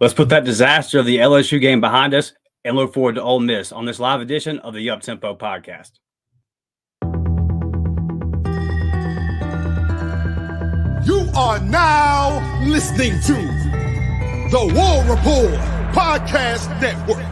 Let's put that disaster of the LSU game behind us and look forward to Ole Miss on this live edition of the Up Tempo podcast. You are now listening to the War Report Podcast Network.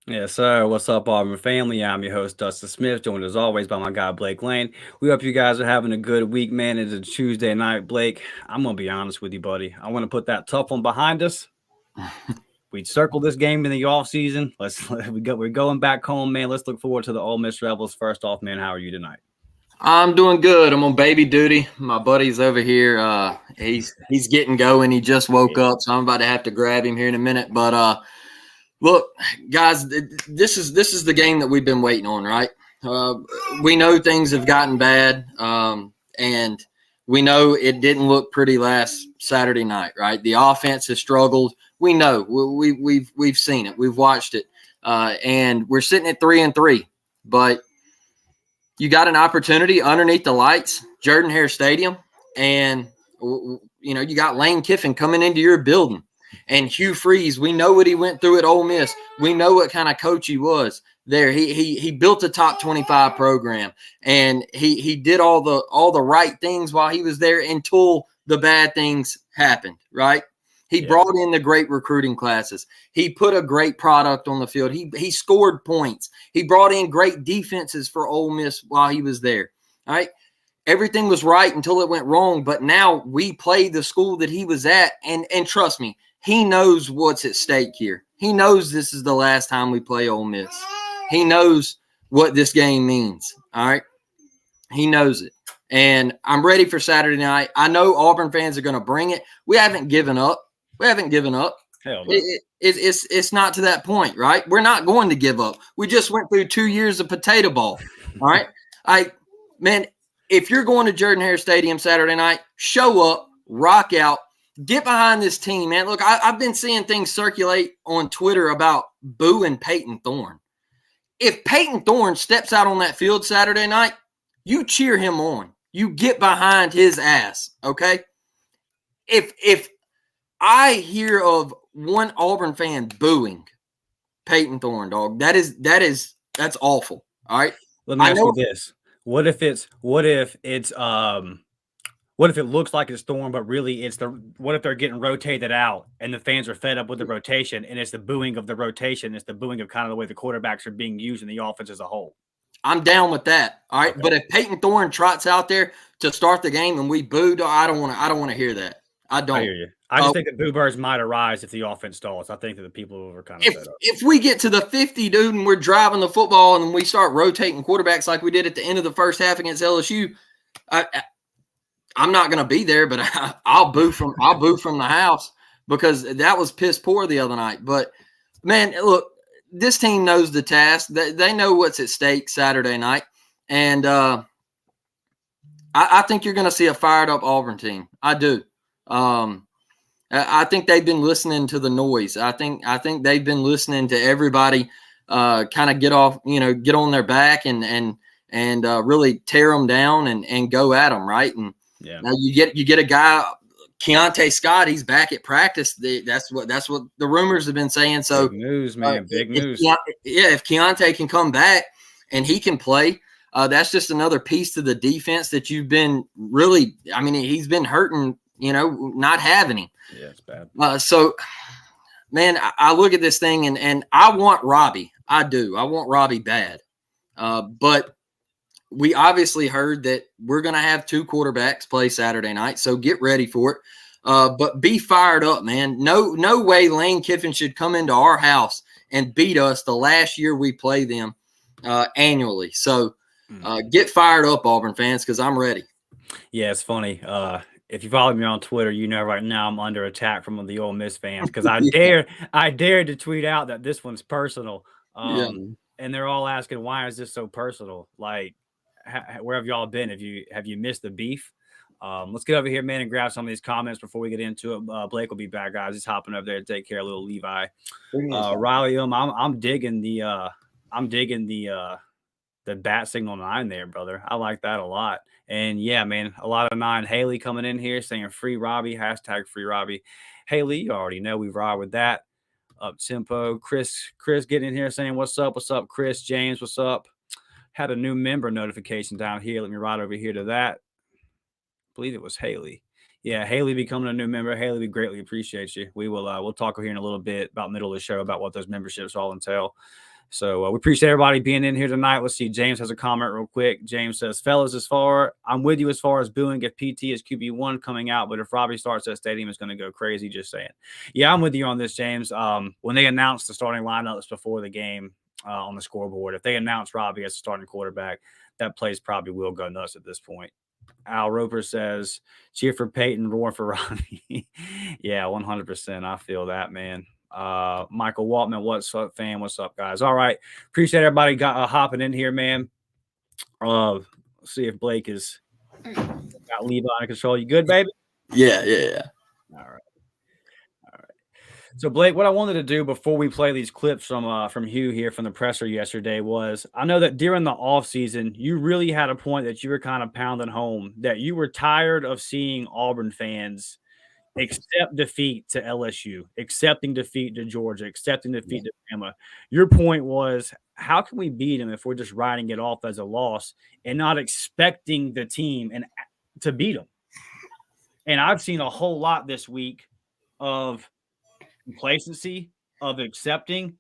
Yes, sir. What's up, Auburn family? I'm your host, Dustin Smith, joined as always by my guy, Blake Lane. We hope you guys are having a good week, man. It's a Tuesday night. Blake, I'm going to be honest with you, buddy. I want to put that tough one behind us. We circled this game in the offseason. We're going back home, man. Let's look forward to the Ole Miss Rebels. First off, man, how are you tonight? I'm doing good. I'm on baby duty. My buddy's over here. He's getting going. He just woke up, so I'm about to have to grab him here in a minute. But look, guys, this is the game that we've been waiting on, right? We know things have gotten bad, and we know it didn't look pretty last Saturday night, right? The offense has struggled. We know. We've seen it. We've watched it, and we're sitting at 3-3. But you got an opportunity underneath the lights, Jordan-Hare Stadium, and you got Lane Kiffin coming into your building. And Hugh Freeze, we know what he went through at Ole Miss. We know what kind of coach he was there. He built a top 25 program, and he did all the right things while he was there until the bad things happened, right? He brought in the great recruiting classes. He put a great product on the field. He scored points. He brought in great defenses for Ole Miss while he was there, all right? Everything was right until it went wrong, but now we play the school that he was at, and trust me, he knows what's at stake here. He knows this is the last time we play Ole Miss. He knows what this game means, all right? He knows it. And I'm ready for Saturday night. I know Auburn fans are going to bring it. We haven't given up. Hell no. It's not to that point, right? We're not going to give up. We just went through 2 years of potato ball, all right? Man, if you're going to Jordan-Hare Stadium Saturday night, show up, rock out, get behind this team, man. Look, I've been seeing things circulate on Twitter about booing Peyton Thorne. If Peyton Thorne steps out on that field Saturday night, you cheer him on. You get behind his ass, okay? If I hear of one Auburn fan booing Peyton Thorne, dog, that's awful, all right? Let me ask you this. What if it looks like it's Thorne, but really what if they're getting rotated out and the fans are fed up with the rotation and it's the booing of the rotation? It's the booing of kind of the way the quarterbacks are being used in the offense as a whole. I'm down with that. All right. Okay. But if Peyton Thorne trots out there to start the game and we booed, I don't want to hear that. I don't. I hear you. I just think the boo birds might arise if the offense stalls. I think that the people are kind of fed up. If we get to the 50, dude, and we're driving the football and we start rotating quarterbacks like we did at the end of the first half against LSU, I'm not going to be there, but I'll boo from the house because that was piss poor the other night. But man, look, this team knows the task. They know what's at stake Saturday night, and I think you're going to see a fired up Auburn team. I do. I think they've been listening to the noise. I think they've been listening to everybody kind of get on their back and really tear them down and go at them, right? And now you get a guy, Keontae Scott. He's back at practice. That's what the rumors have been saying. So big news, man. Big news. If Keontae can come back and he can play, that's just another piece to the defense that you've been really. I mean, he's been hurting. Not having him. Yeah, it's bad. So, man, I look at this thing and I want Robbie. I do. I want Robbie bad. But we obviously heard that we're going to have two quarterbacks play Saturday night, so get ready for it. But be fired up, man. No way Lane Kiffin should come into our house and beat us the last year we play them annually. So get fired up, Auburn fans, because I'm ready. Yeah, it's funny. If you follow me on Twitter, you know right now I'm under attack from the Ole Miss fans because I dared to tweet out that this one's personal. And they're all asking, why is this so personal? Like, where have y'all been? Have you missed the beef? Let's get over here, man, and grab some of these comments before we get into it. Blake will be back, guys. He's hopping over there to take care of little Levi. Riley, I'm digging the bat signal 9 there, brother. I like that a lot. And yeah, man, a lot of 9. Haley coming in here saying free Robbie, hashtag free Robbie. Haley, you already know we ride with that. Up tempo. Chris getting in here saying, what's up, Chris? James, what's up? Had a new member notification down here. Let me ride over here to that. I believe it was Haley. Yeah, Haley becoming a new member. Haley, we greatly appreciate you. We will we'll talk here in a little bit about middle of the show about what those memberships all entail. So we appreciate everybody being in here tonight. Let's see. James has a comment real quick. James says, fellas, I'm with you as far as booing if PT is QB1 coming out, but if Robbie starts at stadium, it's going to go crazy. Just saying. Yeah, I'm with you on this, James. When they announced the starting lineups before the game on the scoreboard, if they announce Robbie as a starting quarterback, that place probably will go nuts at this point. Al Roper says, cheer for Peyton, roar for Robbie. Yeah, 100%. I feel that, man. Michael Waltman, what's up, fam? What's up, guys? All right. Appreciate everybody hopping in here, man. Let's see if Blake is got Levi under control. You good, baby? Yeah. All right. So, Blake, what I wanted to do before we play these clips from Hugh here from the presser yesterday was, I know that during the offseason, you really had a point that you were kind of pounding home, that you were tired of seeing Auburn fans accept defeat to LSU, accepting defeat to Georgia, accepting defeat to Bama. Your point was, how can we beat them if we're just writing it off as a loss and not expecting the team and to beat them? And I've seen a whole lot this week of complacency, of accepting,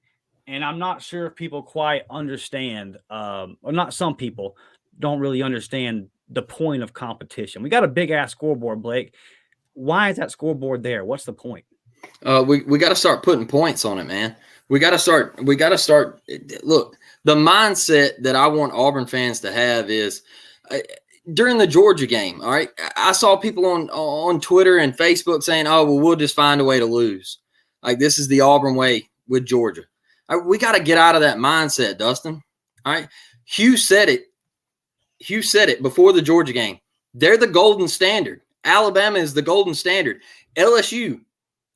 and I'm not sure if people quite understand, or not, some people don't really understand the point of competition. We got a big ass scoreboard, Blake. Why is that scoreboard there? What's the point? We got to start putting points on it, man. We got to start. Look, the mindset that I want Auburn fans to have is during the Georgia game. All right, I saw people on Twitter and Facebook saying, "Oh, well, we'll just find a way to lose. Like, this is the Auburn way with Georgia." We got to get out of that mindset, Dustin. All right, Hugh said it before the Georgia game. They're the golden standard. Alabama is the golden standard. LSU,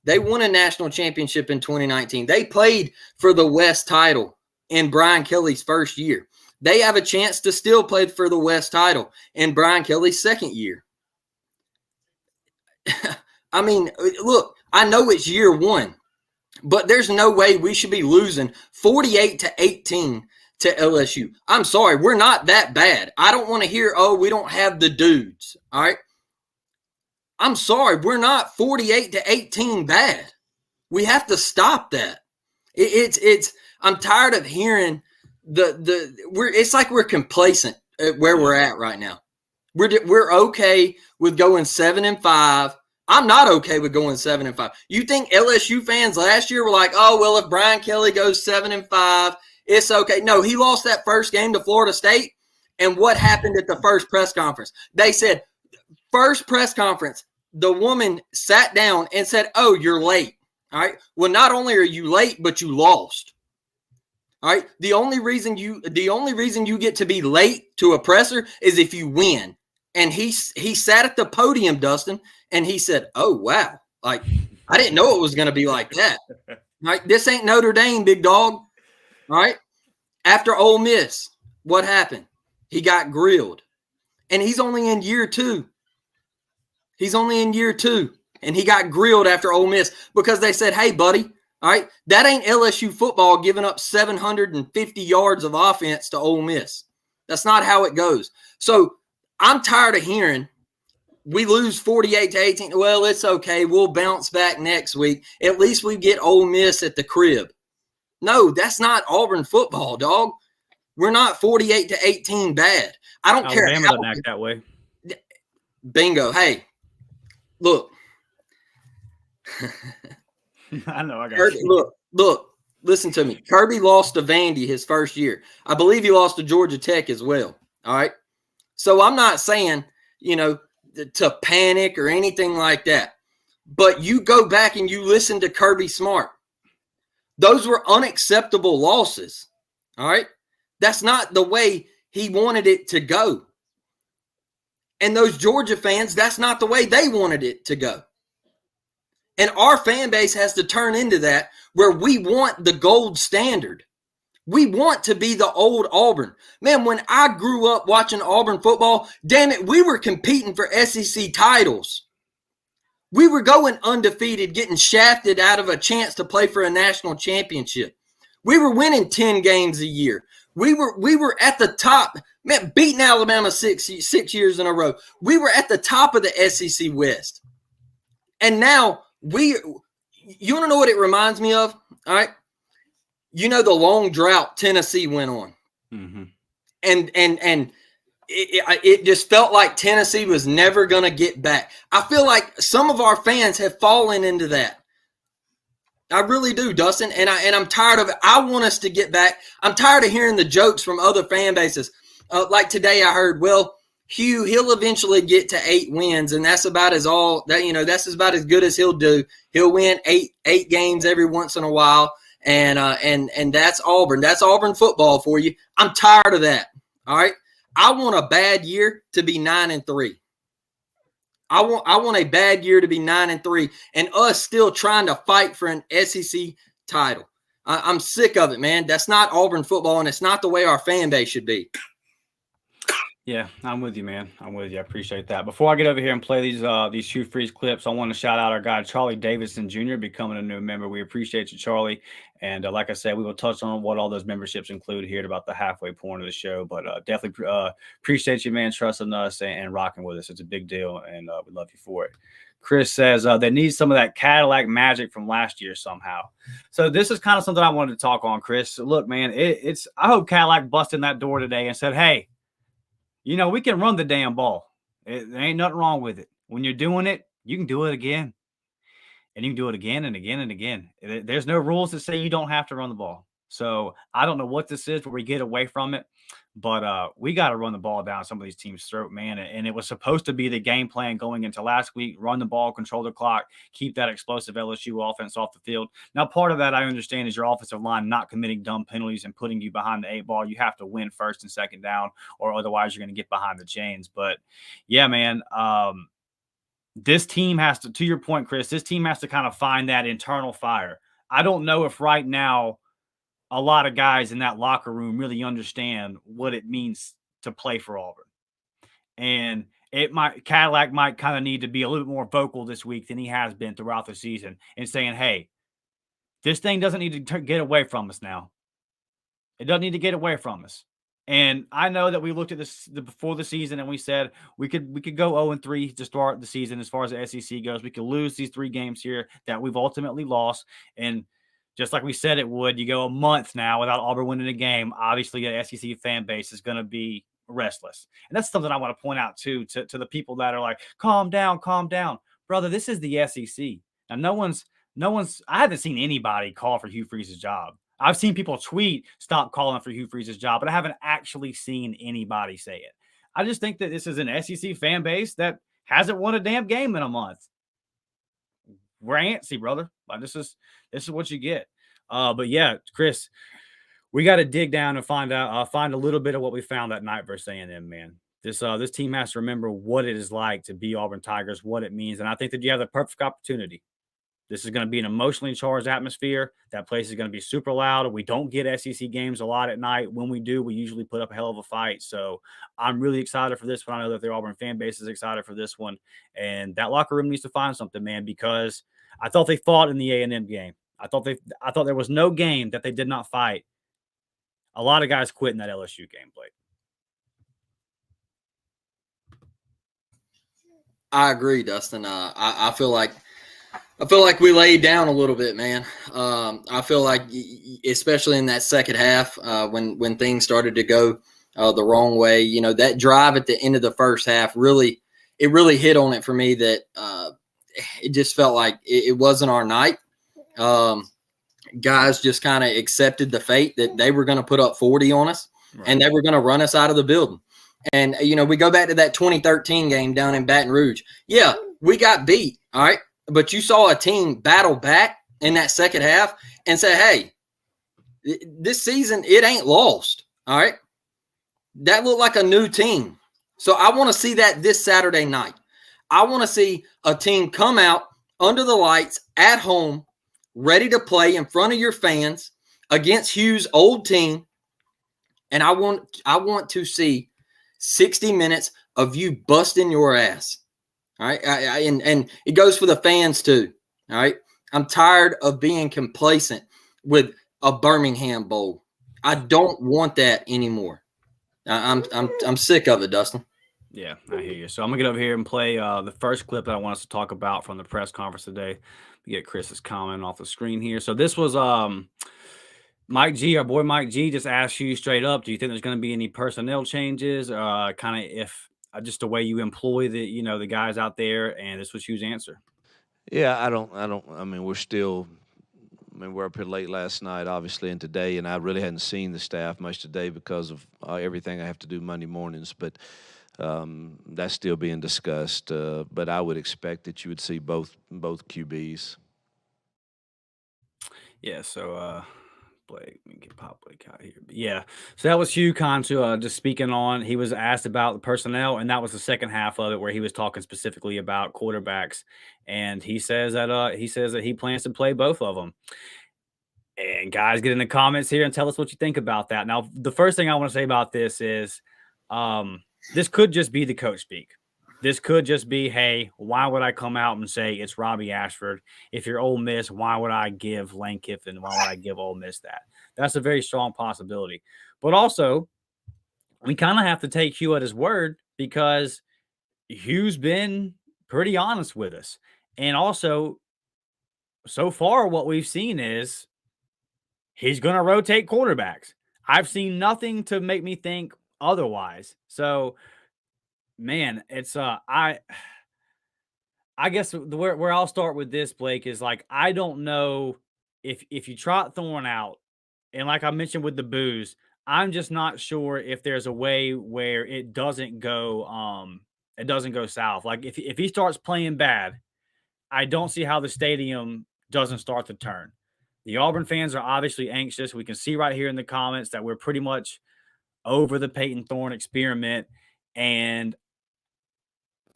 they won a national championship in 2019. They played for the West title in Brian Kelly's first year. They have a chance to still play for the West title in Brian Kelly's second year. I mean, look, I know it's year one, but there's no way we should be losing 48-18 to LSU. I'm sorry, we're not that bad. I don't want to hear, oh, we don't have the dudes, all right? I'm sorry, we're not 48-18 bad. We have to stop that. I'm tired of hearing it's like we're complacent at where we're at right now. We're okay with going 7-5. I'm not okay with going 7-5. You think LSU fans last year were like, oh, well, if Brian Kelly goes 7-5, it's okay. No, he lost that first game to Florida State. And what happened at the first press conference? They said, first press conference, the woman sat down and said, oh, you're late. All right. Well, not only are you late, but you lost. All right. The only reason you get to be late to a presser is if you win. And he sat at the podium, Dustin, and he said, oh, wow. Like, I didn't know it was going to be like that. All right. This ain't Notre Dame, big dog. All right. After Ole Miss, what happened? He got grilled. And he's only in year two. And he got grilled after Ole Miss because they said, hey, buddy, all right, that ain't LSU football giving up 750 yards of offense to Ole Miss. That's not how it goes. So I'm tired of hearing we lose 48-18. Well, it's okay. We'll bounce back next week. At least we get Ole Miss at the crib. No, that's not Auburn football, dog. We're not 48-18 bad. I don't care. Alabama doesn't act that way. Bingo. Hey, look. I know. I got you. Look. Listen to me. Kirby lost to Vandy his first year. I believe he lost to Georgia Tech as well. All right. So I'm not saying, to panic or anything like that. But you go back and you listen to Kirby Smart. Those were unacceptable losses. All right. That's not the way he wanted it to go. And those Georgia fans, that's not the way they wanted it to go. And our fan base has to turn into that where we want the gold standard. We want to be the old Auburn. Man, when I grew up watching Auburn football, damn it, we were competing for SEC titles. We were going undefeated, getting shafted out of a chance to play for a national championship. We were winning 10 games a year. We were at the top, man, beating Alabama six years in a row. We were at the top of the SEC West. And now you want to know what it reminds me of? All right. You know the long drought Tennessee went on. Mm-hmm. And it just felt like Tennessee was never going to get back. I feel like some of our fans have fallen into that. I really do, Dustin, and I'm tired of it. I want us to get back. I'm tired of hearing the jokes from other fan bases. Like today I heard, well, Hugh, he'll eventually get to 8 wins, and that's about as about as good as he'll do. He'll win eight games every once in a while. And that's Auburn. That's Auburn football for you. I'm tired of that. All right. I want a bad year to be 9-3. I want a bad year to be 9-3, and us still trying to fight for an SEC title. I'm sick of it, man. That's not Auburn football, and it's not the way our fan base should be. Yeah, I'm with you, man. I'm with you. I appreciate that. Before I get over here and play these Hugh Freeze clips, I want to shout out our guy, Charlie Davidson Jr., becoming a new member. We appreciate you, Charlie. And like I said, we will touch on what all those memberships include here at about the halfway point of the show. But definitely appreciate you, man, trusting us and rocking with us. It's a big deal, and we love you for it. Chris says they need some of that Cadillac magic from last year somehow. So this is kind of something I wanted to talk on, Chris. So look, man, I hope Cadillac busted in that door today and said, hey, you know, we can run the damn ball. There ain't nothing wrong with it. When you're doing it, you can do it again. And you can do it again and again and again. There's no rules that say you don't have to run the ball. So I don't know what this is where we get away from it. But we got to run the ball down some of these teams' throat, man. And it was supposed to be the game plan going into last week, run the ball, control the clock, keep that explosive LSU offense off the field. Now, part of that I understand is your offensive line not committing dumb penalties and putting you behind the 8 ball. You have to win first and second down, or otherwise you're going to get behind the chains. But, yeah, man, this team has to your point, Chris, this team has to kind of find that internal fire. I don't know if right now a lot of guys in that locker room really understand what it means to play for Auburn. And Cadillac might kind of need to be a little bit more vocal this week than he has been throughout the season and saying, hey, this thing doesn't need to get away from us now. It doesn't need to get away from us. And I know that we looked at this before the season and we said we could go 0-3 to start the season as far as the SEC goes. We could lose these 3 games here that we've ultimately lost. And just like we said it would, you go a month now without Auburn winning a game. Obviously, the SEC fan base is going to be restless. And that's something I want to point out, too, to the people that are like, calm down. Brother, this is the SEC. Now, I haven't seen anybody call for Hugh Freeze's job. I've seen people tweet, stop calling for Hugh Freeze's job, but I haven't actually seen anybody say it. I just think that this is an SEC fan base that hasn't won a damn game in a month. We're antsy, brother. This is what you get. But yeah, Chris, we got to dig down and find a little bit of what we found that night versus A&M, man. This team has to remember what it is like to be Auburn Tigers, what it means, and I think that you have the perfect opportunity. This is going to be an emotionally charged atmosphere. That place is going to be super loud. We don't get SEC games a lot at night. When we do, we usually put up a hell of a fight. So I'm really excited for this one. I know that the Auburn fan base is excited for this one. And that locker room needs to find something, man, because I thought they fought in the A&M game. I thought there was no game that they did not fight. A lot of guys quit in that LSU game, Blake. I agree, Dustin. I feel like we laid down a little bit, man. I feel like, especially in that second half, when things started to go the wrong way, you know, that drive at the end of the first half really hit on it for me. That it just felt like it wasn't our night. Guys just kind of accepted the fate that they were going to put up 40 on us, right, and they were going to run us out of the building. And, you know, we go back to that 2013 game down in Baton Rouge. Yeah, we got beat, all right? But you saw a team battle back in that second half and say, hey, this season, it ain't lost, all right? That looked like a new team. So I want to see that this Saturday night. I want to see a team come out under the lights at home, ready to play in front of your fans. against Hugh's old team, and I want to see 60 minutes of you busting your ass. All right, and it goes for the fans too. All right, I'm tired of being complacent with a Birmingham Bowl. I don't want that anymore. I'm sick of it, Dustin. Yeah, I hear you. So I'm gonna get over here and play the first clip that I want us to talk about from the press conference today. We get Chris's comment off the screen here. So this was Mike G, our boy Mike G, just asked you straight up, do you think there's going to be any personnel changes? Kind of if just the way you employ the guys out there, and this was Hugh's answer. Yeah, I mean, we're up here late last night, obviously, and today, and I really hadn't seen the staff much today because of everything I have to do Monday mornings, but that's still being discussed. But I would expect that you would see both QBs. Yeah, so Blake, let me get Pop Blake out here. But yeah, so that was Hugh Contu just speaking on. He was asked about the personnel, and that was the second half of it where he was talking specifically about quarterbacks, and he says that he plans to play both of them. And guys, get in the comments here and tell us what you think about that. Now, the first thing I want to say about this is this could just be the coach speak. This could just be, hey, why would I come out and say it's Robbie Ashford? If you're Ole Miss, why would I give Lane Kiffin? Why would I give Ole Miss that? That's a very strong possibility. But also, we kind of have to take Hugh at his word because Hugh's been pretty honest with us. And also, so far, what we've seen is he's going to rotate quarterbacks. I've seen nothing to make me think otherwise. So, man, it's I guess where I'll start with this, Blake, is like I don't know if you trot Thorne out, and like I mentioned with the booze, I'm just not sure if there's a way where it doesn't go south. Like if he starts playing bad, I don't see how the stadium doesn't start to turn. The Auburn fans are obviously anxious. We can see right here in the comments that we're pretty much over the Peyton Thorne experiment, and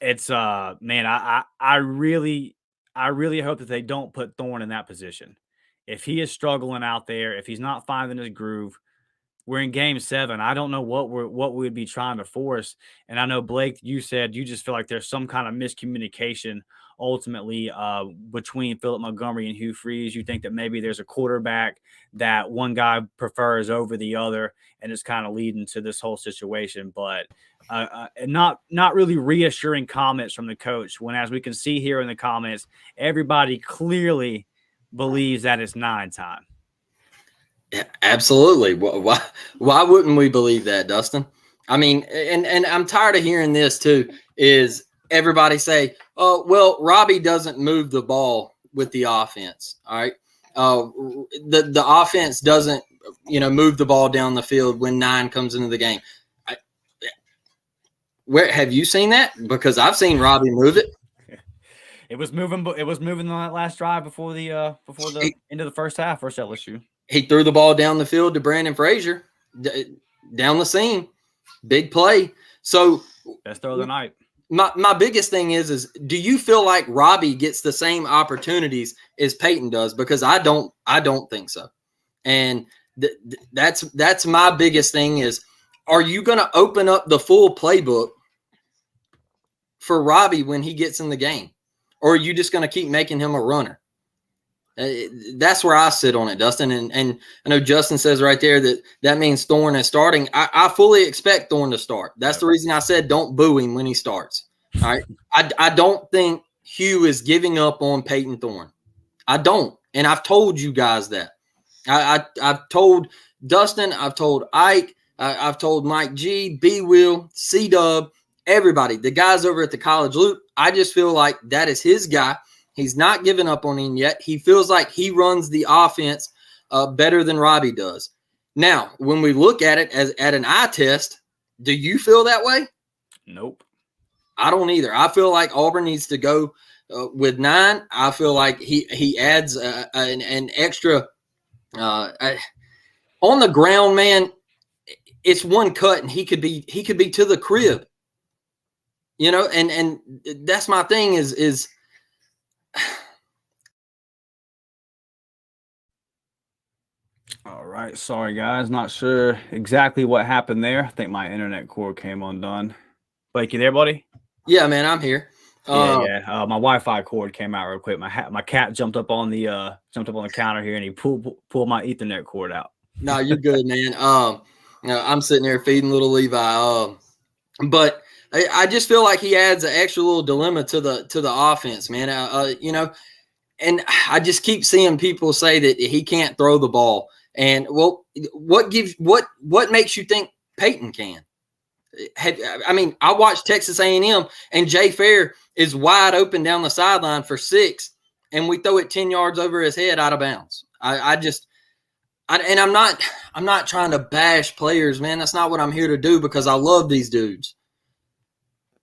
it's man, I really hope that they don't put Thorne in that position. If he is struggling out there, if he's not finding his groove, we're in game 7. I don't know what we would be trying to force. And I know, Blake, you said you just feel like there's some kind of miscommunication ultimately between Philip Montgomery and Hugh Freeze. You think that maybe there's a quarterback that one guy prefers over the other, and it's kind of leading to this whole situation. But not really reassuring comments from the coach when, as we can see here in the comments, everybody clearly believes that it's 9 time. Yeah, absolutely. Why wouldn't we believe that, Dustin? I mean, and I'm tired of hearing this too, is everybody say, oh, well, Robbie doesn't move the ball with the offense. All right. The offense doesn't, move the ball down the field when 9 comes into the game. Where have you seen that? Because I've seen Robbie move it. It was moving on that last drive before the end of the first half versus LSU. He threw the ball down the field to Brandon Frazier, down the seam, big play. So best throw of the night. My biggest thing is do you feel like Robbie gets the same opportunities as Peyton does? Because I don't think so. And that's my biggest thing is, are you going to open up the full playbook for Robbie when he gets in the game? Or are you just going to keep making him a runner? That's where I sit on it, Dustin. And I know Justin says right there that means Thorne is starting. I fully expect Thorne to start. That's the reason I said don't boo him when he starts. All right. I don't think Hugh is giving up on Peyton Thorne. I don't. And I've told you guys that. I've told Dustin. I've told Ike. I've told Mike G, B Will, C Dub, everybody, the guys over at the College Loop. I just feel like that is his guy. He's not giving up on him yet. He feels like he runs the offense better than Robbie does. Now, when we look at it as at an eye test, do you feel that way? Nope. I don't either. I feel like Auburn needs to go with 9. I feel like he adds an extra on the ground, man. It's one cut, and he could be to the crib, and that's my thing is. All right. Sorry, guys. Not sure exactly what happened there. I think my internet cord came undone. Blake, you there, buddy? Yeah, man, I'm here. Yeah. My Wi-Fi cord came out real quick. My cat jumped up on the counter here and he pulled my Ethernet cord out. No, you're good, man. I'm sitting there feeding little Levi. But I just feel like he adds an extra little dilemma to the offense, man. And I just keep seeing people say that he can't throw the ball. And well, what makes you think Peyton can? I watched Texas A&M, and Jay Fair is wide open down the sideline for 6, and we throw it 10 yards over his head out of bounds. I'm not trying to bash players, man. That's not what I'm here to do, because I love these dudes.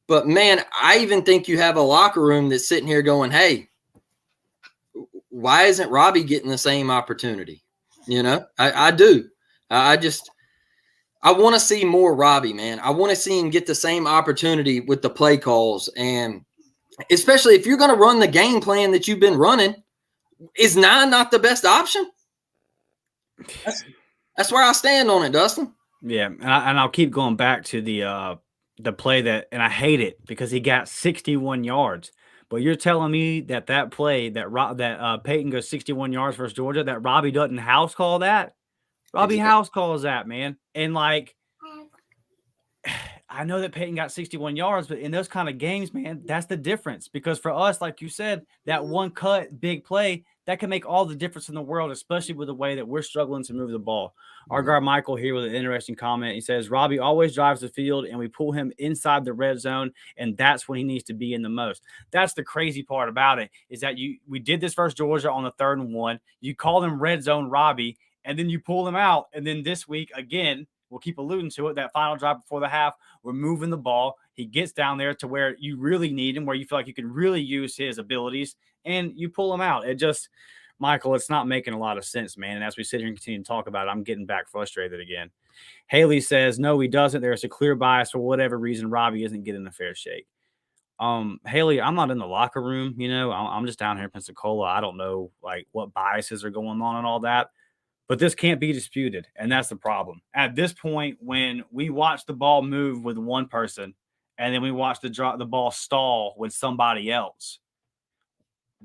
But man, I even think you have a locker room that's sitting here going, "Hey, why isn't Robbie getting the same opportunity?" I do. I want to see more Robbie, man. I want to see him get the same opportunity with the play calls. And especially if you're going to run the game plan that you've been running, is 9 not the best option? That's where I stand on it, Dustin. Yeah, and I'll keep going back to the play that, and I hate it because he got 61 yards. But you're telling me that play that Peyton goes 61 yards versus Georgia, that Robbie doesn't house call that? Robbie house calls that, man. And like, I know that Peyton got 61 yards, but in those kind of games, man, that's the difference. Because for us, like you said, that one cut big play, that can make all the difference in the world, especially with the way that we're struggling to move the ball. Our guard Michael here with an interesting comment. He says, Robbie always drives the field and we pull him inside the red zone, and that's when he needs to be in the most. That's the crazy part about it, is that we did this versus Georgia on the 3rd and 1. You call him red zone Robbie, and then you pull him out. And then this week, again, we'll keep alluding to it, that final drive before the half, we're moving the ball. He gets down there to where you really need him, where you feel like you can really use his abilities, and you pull him out. It just, Michael, it's not making a lot of sense, man. And as we sit here and continue to talk about it, I'm getting back frustrated again. Haley says, no, he doesn't. There's a clear bias for whatever reason. Robbie isn't getting a fair shake. Haley, I'm not in the locker room. I'm just down here in Pensacola. I don't know like what biases are going on and all that. But this can't be disputed, and that's the problem. At this point, when we watch the ball move with one person and then we watch the ball stall with somebody else,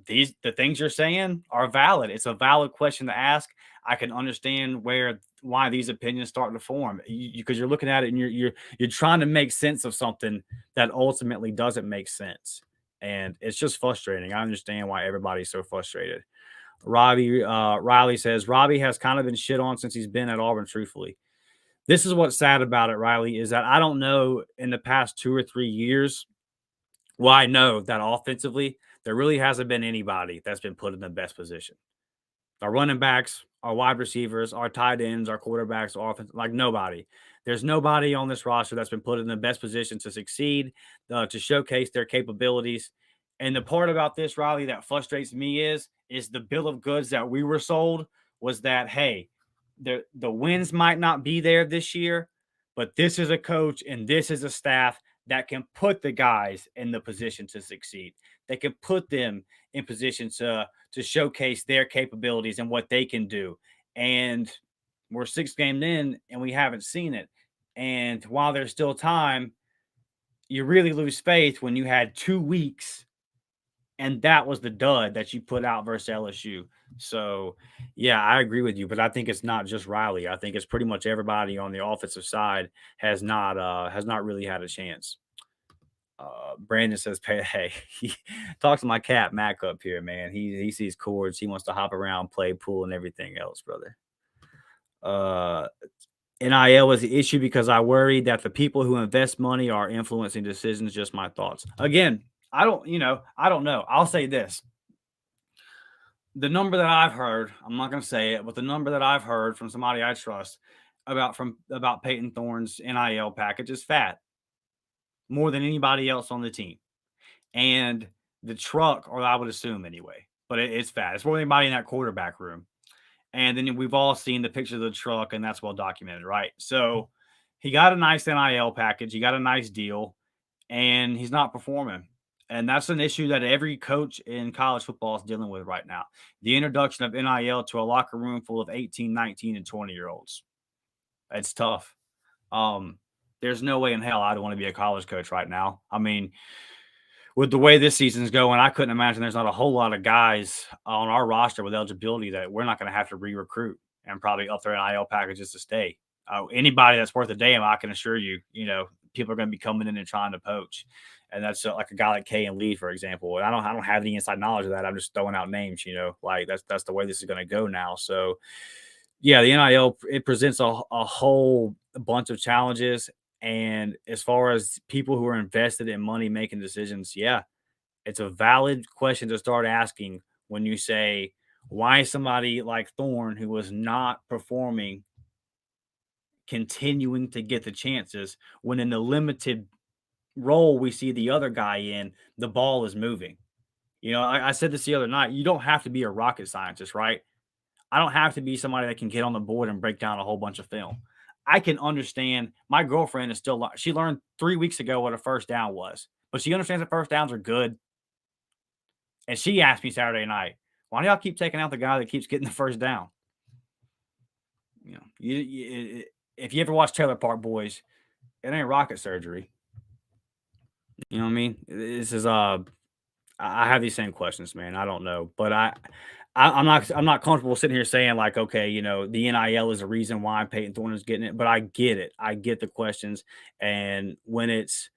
the things you're saying are valid. It's a valid question to ask. I can understand why these opinions start to form, because you're looking at it and you're trying to make sense of something that ultimately doesn't make sense, and it's just frustrating. I understand why everybody's so frustrated. Riley says, Robbie has kind of been shit on since he's been at Auburn, truthfully. This is what's sad about it, Riley, is that I don't know in the past 2 or 3 years. Well, I know that offensively, there really hasn't been anybody that's been put in the best position. Our running backs, our wide receivers, our tight ends, our quarterbacks, our offense, like nobody. There's nobody on this roster that's been put in the best position to succeed, to showcase their capabilities. And the part about this, Riley, that frustrates me is the bill of goods that we were sold was that, hey, the wins might not be there this year, but this is a coach and this is a staff that can put the guys in the position to succeed. They can put them in position to showcase their capabilities and what they can do. And we're 6 games in and we haven't seen it. And while there's still time, you really lose faith when you had 2 weeks and that was the dud that you put out versus LSU. So, yeah, I agree with you, but I think it's not just Riley. I think it's pretty much everybody on the offensive side has not really had a chance. Brandon says, hey, talk to my cat Mac up here, man. He sees cords. He wants to hop around, play pool, and everything else, brother. NIL is the issue because I worry that the people who invest money are influencing decisions. Just my thoughts. Again, I don't know. I'll say this. The number that I've heard, I'm not going to say it, but the number that I've heard from somebody I trust about Peyton Thorne's NIL package is fat. More than anybody else on the team. And the truck, or I would assume anyway, but it's fat. It's more than anybody in that quarterback room. And then we've all seen the picture of the truck, and that's well documented, right? So he got a nice NIL package. He got a nice deal, and he's not performing. And that's an issue that every coach in college football is dealing with right now. The introduction of NIL to a locker room full of 18, 19, and 20-year-olds. It's tough. There's no way in hell I'd want to be a college coach right now. I mean, with the way this season's going, I couldn't imagine there's not a whole lot of guys on our roster with eligibility that we're not going to have to re-recruit and probably up their NIL packages to stay. Anybody that's worth a damn, I can assure you, people are going to be coming in and trying to poach. And that's like a guy like Kay and Lee, for example. And I don't have any inside knowledge of that. I'm just throwing out names, like that's the way this is going to go now. So yeah, the NIL, it presents a whole bunch of challenges. And as far as people who are invested in money making decisions, yeah, it's a valid question to start asking when you say, why is somebody like Thorne, who was not performing, continuing to get the chances when in the limited role we see the other guy in, the ball is moving? I said this the other night. You don't have to be a rocket scientist, right? I don't have to be somebody that can get on the board and break down a whole bunch of film. I can understand. My girlfriend is still, she learned 3 weeks ago what a first down was, but she understands that first downs are good. And she asked me Saturday night, why do y'all keep taking out the guy that keeps getting the first down? If you ever watch Trailer Park Boys, it ain't rocket surgery. You know what I mean? This is I have these same questions, man. I don't know, but I'm not comfortable sitting here saying like, okay, the NIL is the reason why Peyton Thorne is getting it, but I get it. I get the questions, and when it's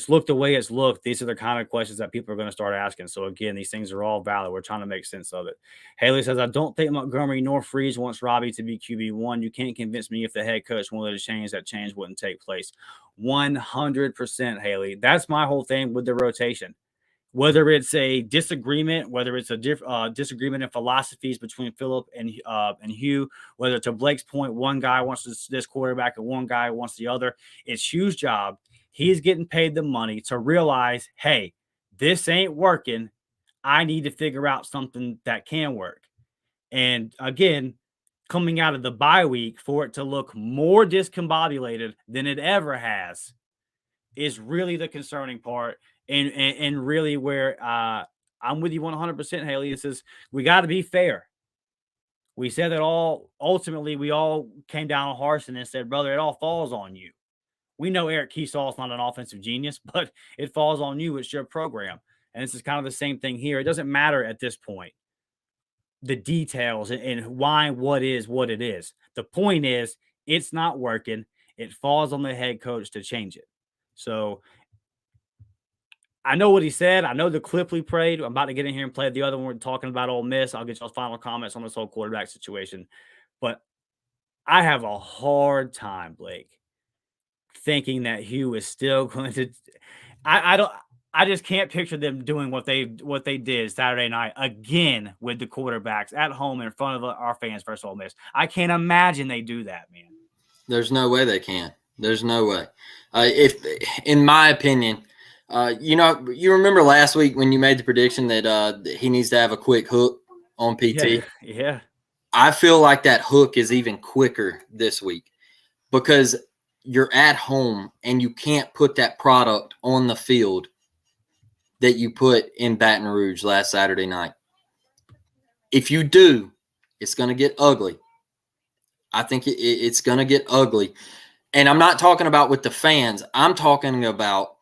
looked the way it's looked, these are the kind of questions that people are going to start asking. So again, these things are all valid. We're trying to make sense of it. Haley says, I don't think Montgomery nor Freeze wants Robbie to be QB1. You can't convince me if the head coach wanted to change, that change wouldn't take place. 100%, Haley. That's my whole thing with the rotation. Whether it's a disagreement, whether it's a disagreement in philosophies between Phillip and Hugh, whether to Blake's point, one guy wants this quarterback and one guy wants the other, it's Hugh's job. He's getting paid the money to realize, hey, this ain't working. I need to figure out something that can work. And again, coming out of the bye week, for it to look more discombobulated than it ever has is really the concerning part. And really where I'm with you 100%, Haley. It says we got to be fair. We said that ultimately we all came down on Harsin and said, brother, it all falls on you. We know Eric Keesall's not an offensive genius, but it falls on you. It's your program. And this is kind of the same thing here. It doesn't matter at this point, the details and why what is what it is. The point is, it's not working. It falls on the head coach to change it. So I know what he said. I know the clip we played. I'm about to get in here and play the other one. We're talking about Ole Miss. I'll get y'all's final comments on this whole quarterback situation. But I have a hard time, Blake, thinking that Hugh is still going to. I just can't picture them doing what they did Saturday night again with the quarterbacks at home in front of our fans versus Ole Miss. I can't imagine they do that, man. There's no way they can. There's no way. If, in my opinion, you remember last week when you made the prediction that he needs to have a quick hook on PT? Yeah. I feel like that hook is even quicker this week because you're at home and you can't put that product on the field that you put in Baton Rouge last Saturday night. If you do, it's going to get ugly. I think it's going to get ugly. And I'm not talking about with the fans. I'm talking about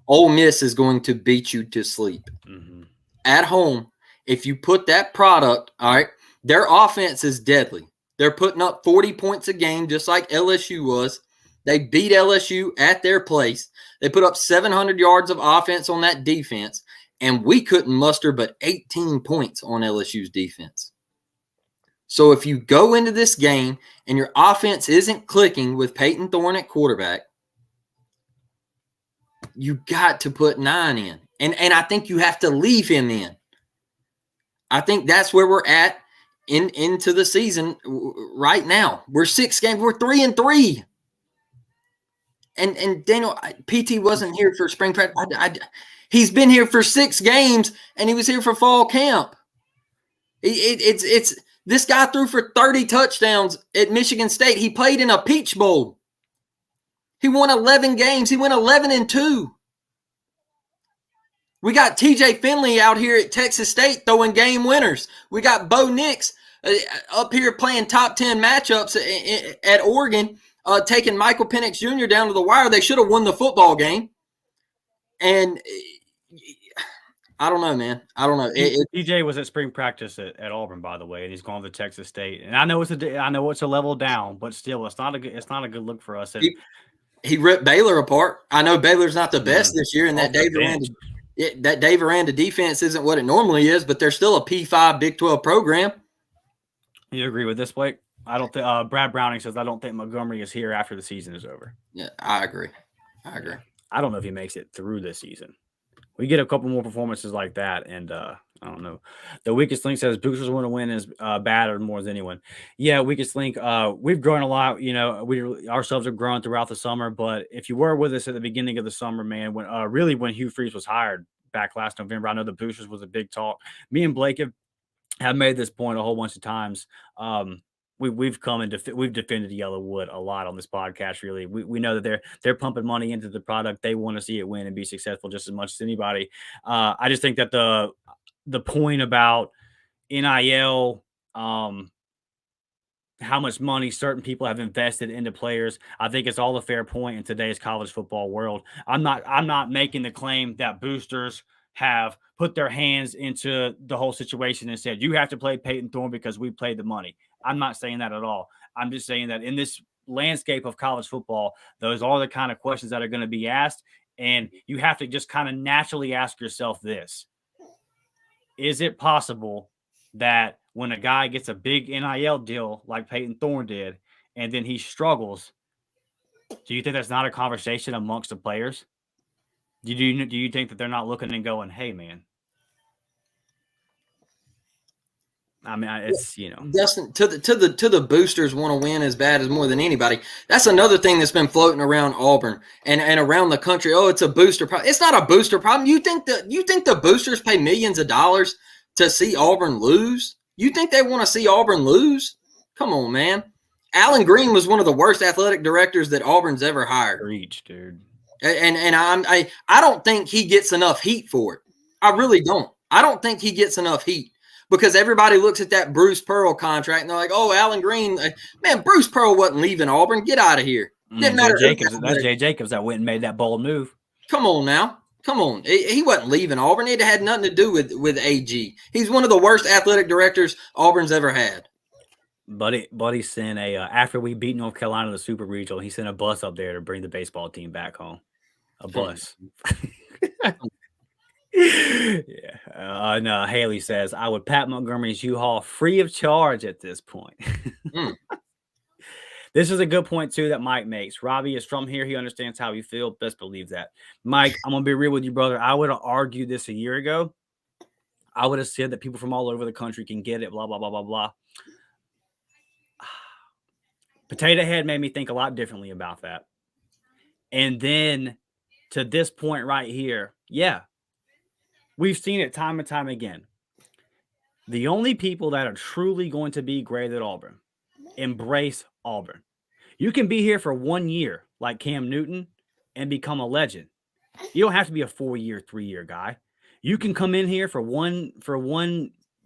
Ole Miss is going to beat you to sleep. Mm-hmm. At home, if you put that product, all right, their offense is deadly. They're putting up 40 points a game just like LSU was. They beat LSU at their place. They put up 700 yards of offense on that defense, and we couldn't muster but 18 points on LSU's defense. So if you go into this game and your offense isn't clicking with Peyton Thorne at quarterback, you got to put 9 in. And I think you have to leave him in. I think that's where we're at into the season right now. We're 6 games. We're 3-3. And Daniel, PT wasn't here for spring practice. He's been here for 6 games, and he was here for fall camp. It's this guy threw for 30 touchdowns at Michigan State. He played in a Peach Bowl. He won 11 games. He went 11-2. We got TJ Finley out here at Texas State throwing game winners. We got Bo Nix up here playing top 10 matchups at Oregon, taking Michael Penix Jr. down to the wire. They should have won the football game. And I don't know, man. I don't know. TJ was at spring practice at Auburn, by the way, and he's gone to Texas State. And I know it's a level down, but still, it's not a good look for us. And he ripped Baylor apart. I know Baylor's not the best this year, and that Dave Aranda defense isn't what it normally is, but they're still a P5 Big 12 program. You agree with this, Blake? I don't think Brad Browning says I don't think Montgomery is here after the season is over. Yeah, I agree. I don't know if he makes it through this season. We get a couple more performances like that, and I don't know. The weakest link says Boosters want to win is bad or more than anyone. Yeah, weakest link. We've grown a lot. We ourselves have grown throughout the summer. But if you were with us at the beginning of the summer, man, when Hugh Freeze was hired back last November, I know the Boosters was a big talk. Me and Blake have made this point a whole bunch of times. We've come and we've defended Yellowwood a lot on this podcast. Really, we know that they're pumping money into the product. They want to see it win and be successful just as much as anybody. I just think that the point about NIL, how much money certain people have invested into players, I think it's all a fair point in today's college football world. I'm not making the claim that boosters have put their hands into the whole situation and said, you have to play Peyton Thorne because we played the money. I'm not saying that at all. I'm just saying that in this landscape of college football, those are the kind of questions that are going to be asked. And you have to just kind of naturally ask yourself this. Is it possible that when a guy gets a big NIL deal like Peyton Thorne did, and then he struggles, do you think that's not a conversation amongst the players? Do you think that they're not looking and going, hey, man? I mean, it's, Dustin, to the boosters want to win as bad as more than anybody. That's another thing that's been floating around Auburn and around the country. Oh, it's a booster problem. It's not a booster problem. You think the boosters pay millions of dollars to see Auburn lose? You think they want to see Auburn lose? Come on, man. Alan Green was one of the worst athletic directors that Auburn's ever hired. Reach, dude. And I don't think he gets enough heat for it. I really don't. I don't think he gets enough heat. Because everybody looks at that Bruce Pearl contract and they're like, oh, Alan Green, man, Bruce Pearl wasn't leaving Auburn. Get out of here. That's Jay Jacobs that went and made that bold move. Come on now. Come on. He wasn't leaving Auburn. It had nothing to do with AG. He's one of the worst athletic directors Auburn's ever had. Buddy sent after we beat North Carolina in the Super Regional, he sent a bus up there to bring the baseball team back home. A bus. Yeah. No, Haley says, I would pat Montgomery's U-Haul free of charge at this point. This is a good point, too, that Mike makes. Robbie is from here. He understands how you feel. Best believe that. Mike, I'm going to be real with you, brother. I would have argued this a year ago. I would have said that people from all over the country can get it, blah, blah, blah, blah, blah. Potato Head made me think a lot differently about that. And then to this point right here, yeah. We've seen it time and time again. The only people that are truly going to be great at Auburn embrace Auburn. You can be here for 1 year like Cam Newton and become a legend. You don't have to be a 4-year, 3-year guy. You can come in here for one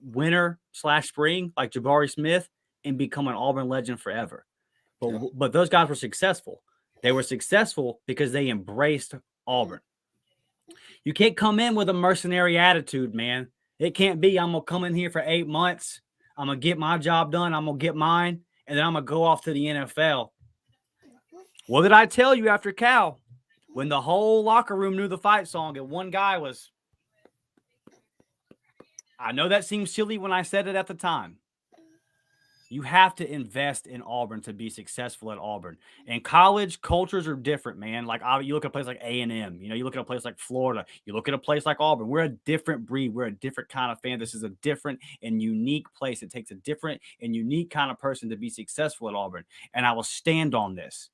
winter/spring like Jabari Smith and become an Auburn legend forever. But those guys were successful. They were successful because they embraced Auburn. You can't come in with a mercenary attitude, man. It can't be, I'm going to come in here for 8 months. I'm going to get my job done. I'm going to get mine. And then I'm going to go off to the NFL. What did I tell you after Cal? When the whole locker room knew the fight song and one guy was, I know that seems silly when I said it at the time. You have to invest in Auburn to be successful at Auburn. And college cultures are different, man. Like you look at a place like A&M, you look at a place like Florida, you look at a place like Auburn. We're a different breed. We're a different kind of fan. This is a different and unique place. It takes a different and unique kind of person to be successful at Auburn. And I will stand on this.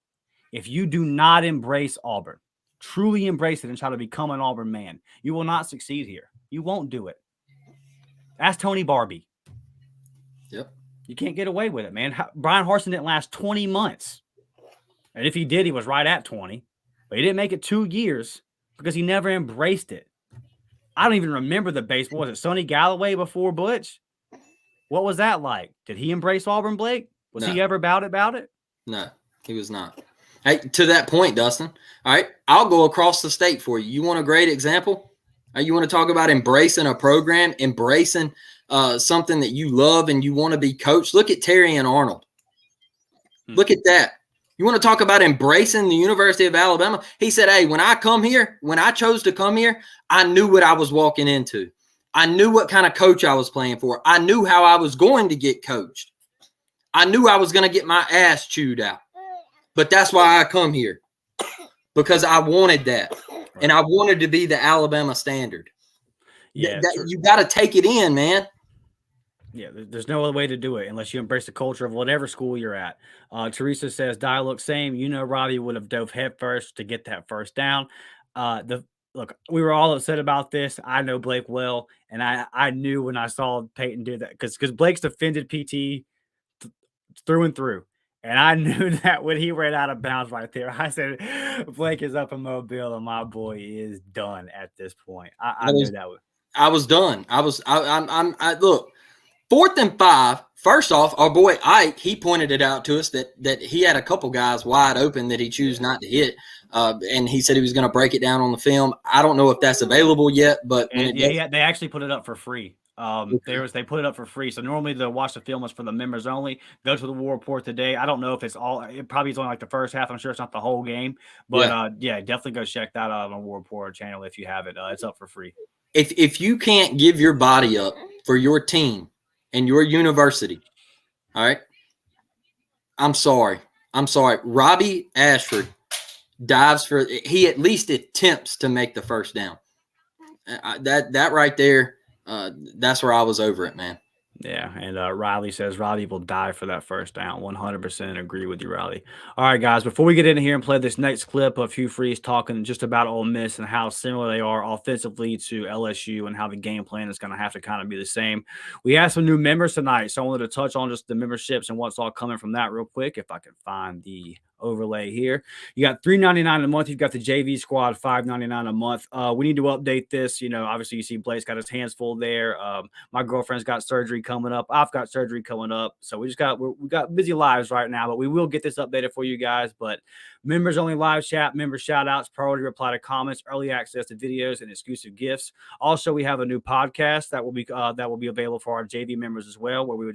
If you do not embrace Auburn, truly embrace it and try to become an Auburn man, you will not succeed here. You won't do it. Ask Tony Barbie. Yep. You can't get away with it, man. Brian Harsin didn't last 20 months. And if he did, he was right at 20. But he didn't make it 2 years because he never embraced it. I don't even remember the baseball. Was it Sonny Galloway before Butch? What was that like? Did he embrace Auburn, Blake? Was he ever about it? No, he was not. Hey, to that point, Dustin. All right, I'll go across the state for you. You want a great example? You want to talk about embracing a program, embracing something that you love and you want to be coached? Look at Terry and Arnold. Look at that. You want to talk about embracing the University of Alabama? He said, hey, when I chose to come here, I knew what I was walking into. I knew what kind of coach I was playing for. I knew how I was going to get coached. I knew I was going to get my ass chewed out. But that's why I come here, because I wanted that. Right. And I wanted to be the Alabama standard. Yeah, you got to take it in, man. Yeah, there's no other way to do it unless you embrace the culture of whatever school you're at. Teresa says, dialogue same. You know, Robbie would have dove head first to get that first down. Look, we were all upset about this. I know Blake well, and I knew when I saw Peyton do that because Blake's defended PT through and through. And I knew that when he ran out of bounds right there, I said, Blake is up in Mobile and my boy is done at this point. I knew that. I was done. Look, 4th and 5. First off, our boy Ike, he pointed it out to us that he had a couple guys wide open that he chose not to hit. And he said he was going to break it down on the film. I don't know if that's available yet, but they actually put it up for free. They put it up for free. So normally the watch the film is for the members only. Go to the War Report today. I don't know if it's all. It probably is only like the first half. I'm sure it's not the whole game, but definitely go check that out on the War Report channel if you have it. It's up for free. If you can't give your body up for your team and your university, all right, I'm sorry. Robbie Ashford dives for. He at least attempts to make the first down. That right there. That's where I was over it, man. Yeah, and Riley says Riley will die for that first down. 100% agree with you, Riley. All right, guys, before we get in here and play this next clip of Hugh Freeze talking just about Ole Miss and how similar they are offensively to LSU and how the game plan is going to have to kind of be the same, we have some new members tonight, so I wanted to touch on just the memberships and what's all coming from that real quick, if I can find the overlay here. You got $3.99 a month. You've got the JV squad, $5.99 a month. We need to update this. You know, obviously you see Blake's got his hands full there. My girlfriend's got surgery coming up. I've got surgery coming up. So we got busy lives right now, but we will get this updated for you guys. But members only live chat, member shout outs, priority reply to comments, early access to videos, and exclusive gifts. Also, we have a new podcast that will be available for our JV members as well, where we're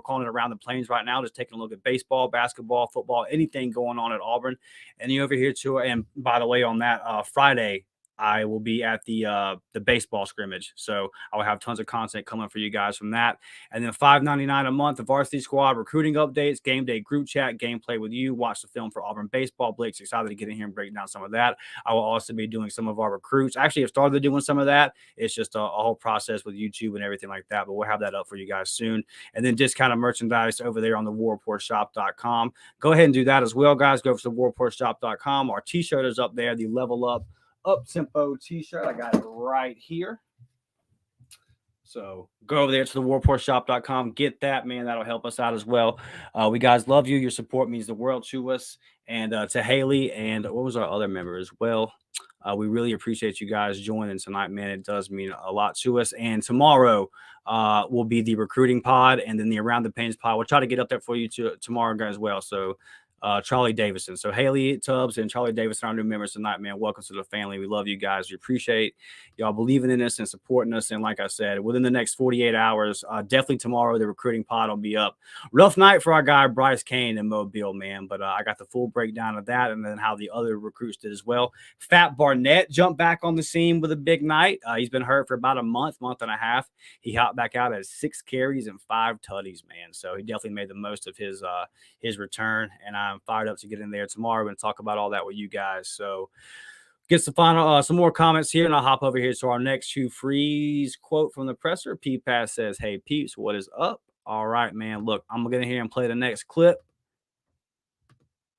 calling it Around the Plains right now, just taking a look at baseball, basketball, football, anything going on at Auburn. And you over here too. And by the way, on that Friday, I will be at the baseball scrimmage. So I will have tons of content coming for you guys from that. And then $5.99 a month, the varsity squad, recruiting updates, game day group chat, gameplay with you, watch the film for Auburn baseball. Blake's excited to get in here and break down some of that. I will also be doing some of our recruits. Actually, I've started doing some of that. It's just a whole process with YouTube and everything like that, but we'll have that up for you guys soon. And then discounted merchandise over there on the warreportshop.com. Go ahead and do that as well, guys. Go to the warreportshop.com. Our t-shirt is up there, the Level Up Tempo t-shirt. I got it right here. So go over there to the warreportshop.com. Get that, man. That'll help us out as well. We guys love you. Your support means the world to us. And to Haley and what was our other member as well. We really appreciate you guys joining tonight, man. It does mean a lot to us. And tomorrow will be the recruiting pod and then the Around the Plains pod. We'll try to get up there for you tomorrow, guys, as well. So Charlie Davison. So Haley Tubbs and Charlie Davison, our new members tonight, man. Welcome to the family. We love you guys. We appreciate y'all believing in us and supporting us. And like I said, within the next 48 hours, definitely tomorrow, the recruiting pod will be up. Rough night for our guy Bryce Kane in Mobile, man. But I got the full breakdown of that and then how the other recruits did as well. Fat Barnett jumped back on the scene with a big night. He's been hurt for about a month and a half. He hopped back out at 6 carries and 5 tutties, man. So he definitely made the most of his return. And I'm fired up to get in there tomorrow and talk about all that with you guys. So get some more comments here, and I'll hop over here to our next Hugh Freeze quote from the presser. P-Pass says, "Hey, peeps, what is up?" All right, man. Look, I'm going to get in here and play the next clip,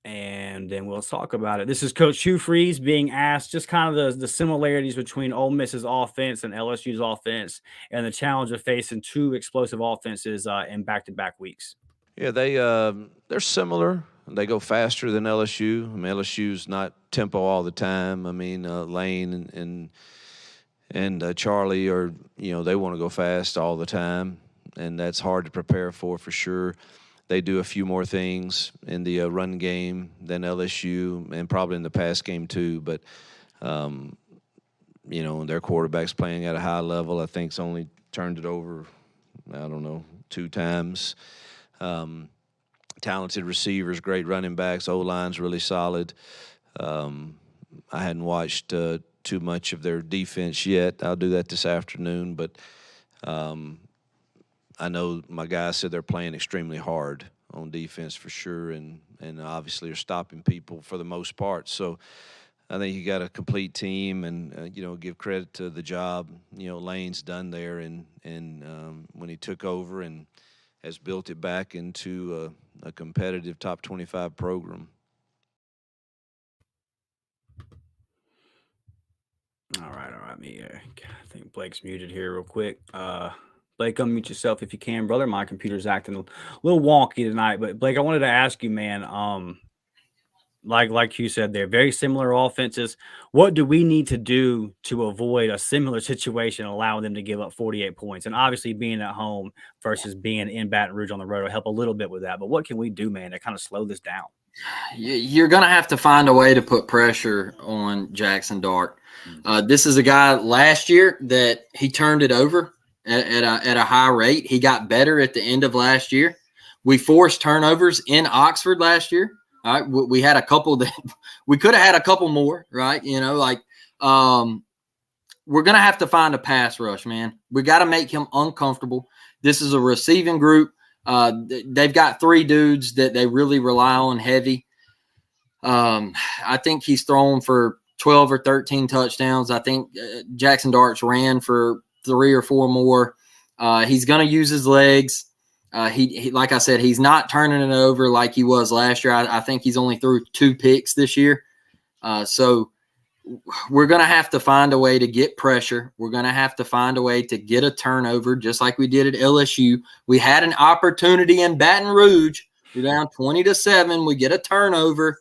and then we'll talk about it. This is Coach Hugh Freeze being asked just kind of the similarities between Ole Miss's offense and LSU's offense and the challenge of facing two explosive offenses in back-to-back weeks. Yeah, they're similar. They go faster than LSU. I mean, LSU's not tempo all the time. I mean, Lane and Charlie are, they want to go fast all the time, and that's hard to prepare for sure. They do a few more things in the run game than LSU, and probably in the pass game too. But their quarterback's playing at a high level. I think's only turned it over, I don't know, 2 times. Talented receivers, great running backs. O-line's really solid. I hadn't watched too much of their defense yet. I'll do that this afternoon, but I know my guys said they're playing extremely hard on defense for sure, and obviously are stopping people for the most part. So I think you got a complete team, and give credit to the job Lane's done there, and when he took over and has built it back into a competitive top 25 program. All right. I think Blake's muted here real quick. Blake, unmute yourself if you can, brother. My computer's acting a little wonky tonight, but Blake, I wanted to ask you, man. Like you said, they're very similar offenses. What do we need to do to avoid a similar situation, allowing them to give up 48 points? And obviously, being at home versus being in Baton Rouge on the road will help a little bit with that. But what can we do, man, to kind of slow this down? You're going to have to find a way to put pressure on Jackson Dart. This is a guy last year that he turned it over at a high rate. He got better at the end of last year. We forced turnovers in Oxford last year. All right, we had a couple that we could have had a couple more, right? We're going to have to find a pass rush, man. We got to make him uncomfortable. This is a receiving group. They've got 3 dudes that they really rely on heavy. I think he's thrown for 12 or 13 touchdowns. I think Jackson Darts ran for 3 or 4 more. He's going to use his legs. He like I said, he's not turning it over like he was last year. I think he's only threw 2 picks this year. So we're going to have to find a way to get pressure. We're going to have to find a way to get a turnover, just like we did at LSU. We had an opportunity in Baton Rouge. We're down 20-7. We get a turnover.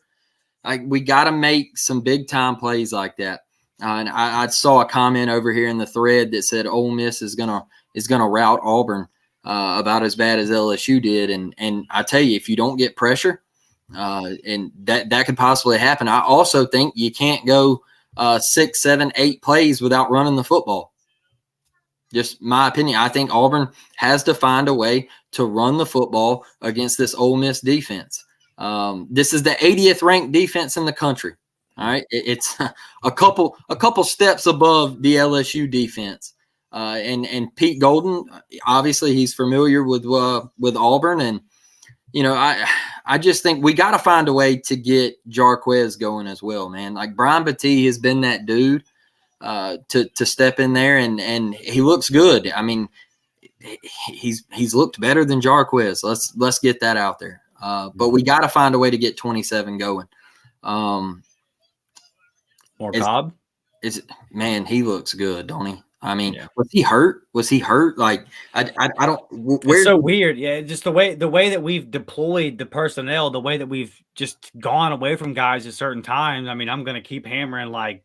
We got to make some big time plays like that. And I saw a comment over here in the thread that said Ole Miss is gonna rout Auburn about as bad as LSU did. And I tell you, if you don't get pressure, and that could possibly happen. I also think you can't go 6, 7, 8 plays without running the football. Just my opinion. I think Auburn has to find a way to run the football against this Ole Miss defense. This is the 80th ranked defense in the country. All right, it's a couple steps above the LSU defense. And Pete Golden, obviously, he's familiar with Auburn, and I just think we got to find a way to get Jarquez going as well, man. Like Brian Battie has been that dude to step in there, and he looks good. I mean, he's looked better than Jarquez. Let's get that out there. But we got to find a way to get 27 going. More Cobb? Man, he looks good, don't he? I mean, yeah. Was he hurt? Like, I don't. It's so weird. Yeah, just the way that we've deployed the personnel, the way that we've just gone away from guys at certain times. I mean, I'm going to keep hammering, like,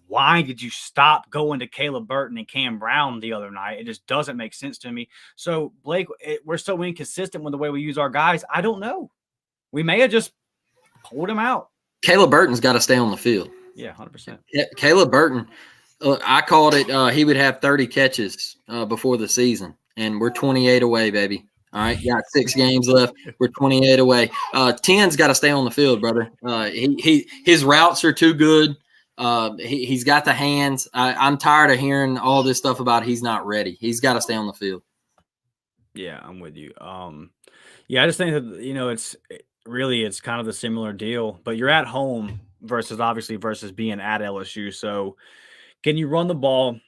why did you stop going to Caleb Burton and Cam Brown the other night? It just doesn't make sense to me. So, Blake, we're so inconsistent with the way we use our guys. I don't know. We may have just pulled him out. Caleb Burton's got to stay on the field. Yeah, 100%. Caleb Burton, I called it he would have 30 catches before the season, and we're 28 away, baby. All right, got 6 games left. We're 28 away. 10's got to stay on the field, brother. His routes are too good. He's got the hands. I'm tired of hearing all this stuff about he's not ready. He's got to stay on the field. Yeah, I'm with you. Yeah, I just think that it's kind of the similar deal, but you're at home versus being at LSU. So can you run the ball?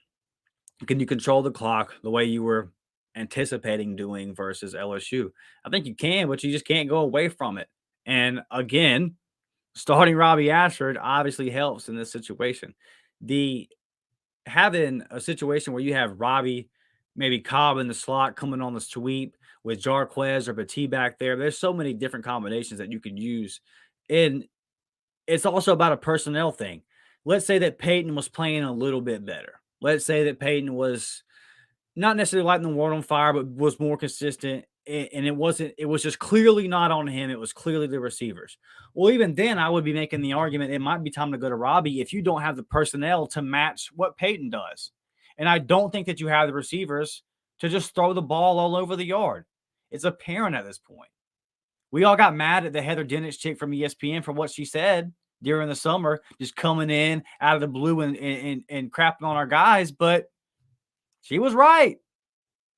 Can you control the clock the way you were anticipating doing versus LSU? I think you can, but you just can't go away from it. And again, starting Robbie Ashford obviously helps in this situation. Having a situation where you have Robbie, maybe Cobb in the slot coming on the sweep with Jarquez or Battie back there. There's so many different combinations that you could use. And it's also about a personnel thing. Let's say that Peyton was playing a little bit better. let's say that Peyton was not necessarily lighting the world on fire, but was more consistent. And it was just clearly not on him. It was clearly the receivers. Well, even then, I would be making the argument it might be time to go to Robbie if you don't have the personnel to match what Peyton does. And I don't think that you have the receivers to just throw the ball all over the yard. It's apparent at this point. We all got mad at the Heather Dinich chick from ESPN for what she said during the summer, just coming in out of the blue and crapping on our guys, but she was right.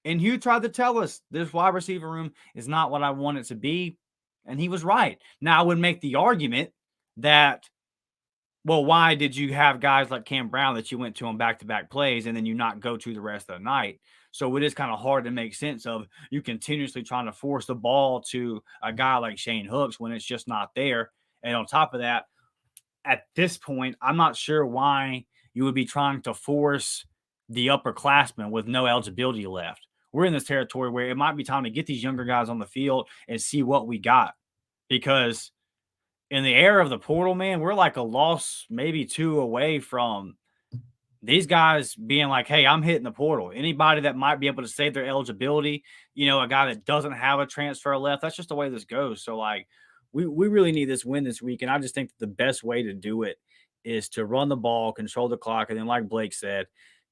And Hugh tried to tell us this wide receiver room is not what I want it to be. And he was right. Now, I would make the argument that, well, why did you have guys like Cam Brown that you went to on back-to-back plays and then you not go to the rest of the night? So it is kind of hard to make sense of you continuously trying to force the ball to a guy like Shane Hooks when it's just not there. And on top of that, at this point, I'm not sure why you would be trying to force the upperclassmen with no eligibility left. We're in this territory where it might be time to get these younger guys on the field and see what we got. Because in the era of the portal, man, we're like a loss, maybe 2 away from these guys being like, hey, I'm hitting the portal. Anybody that might be able to save their eligibility, a guy that doesn't have a transfer left, that's just the way this goes. So, like, we really need this win this week. And I just think that the best way to do it is to run the ball, control the clock, and then, like Blake said,